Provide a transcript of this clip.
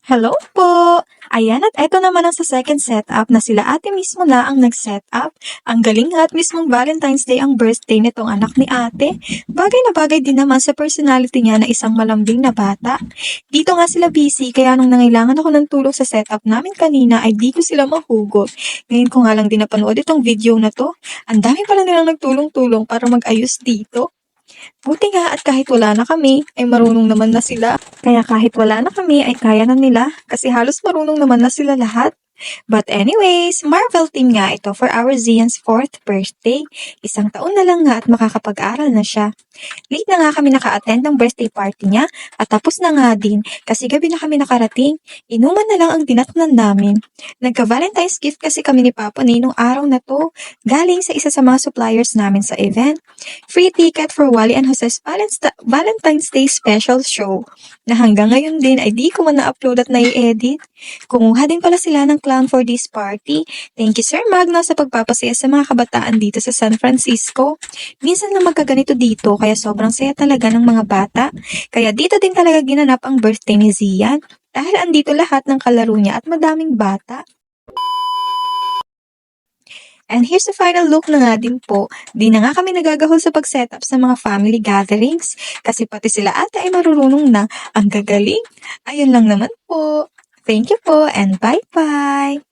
Hello po! Ayan at eto naman ang sa second setup na sila ate mismo na ang nag-setup. Ang galing nga at mismong Valentine's Day ang birthday nitong anak ni ate. Bagay na bagay din naman sa personality niya na isang malambing na bata. Dito nga sila busy kaya nung nangailangan ako ng tulong sa setup namin kanina ay di ko sila mahugot. Ngayon ko nga lang din napanood itong video na to. Ang dami pala nilang nagtulong-tulong para mag-ayos dito. Buti nga at kahit wala na kami, ay marunong naman na sila. Kaya kahit wala na kami, ay kaya na nila kasi halos marunong naman na sila lahat. But anyways, Marvel team nga ito for our Zian's 4th birthday. Isang taon na lang nga at makakapag-aral na siya. Late na nga kami naka-attend ng birthday party niya at tapos na nga din kasi gabi na kami nakarating. Inuman na lang ang dinatnan namin. Nagka-Valentine's gift kasi kami ni Papa ni nung araw na to. Galing sa isa sa mga suppliers namin sa event. Free ticket for Wally and Jose's Valentine's Day special show na hanggang ngayon din ay di ko man na-upload at na-edit. Kumuha din pala sila ng clown for this party. Thank you Sir Magno sa pagpapasaya sa mga kabataan dito sa San Francisco. Minsan lang magkaganito dito kaya sobrang saya talaga ng mga bata. Kaya dito din talaga ginanap ang birthday ni Zian dahil andito lahat ng kalaro niya at madaming bata. And here's the final look na nga din po. Di na nga kami nagagahol sa pag-setup sa mga family gatherings kasi pati sila ate ay marunong na. Ang gagaling. Ayun lang naman po. Thank you po and bye-bye!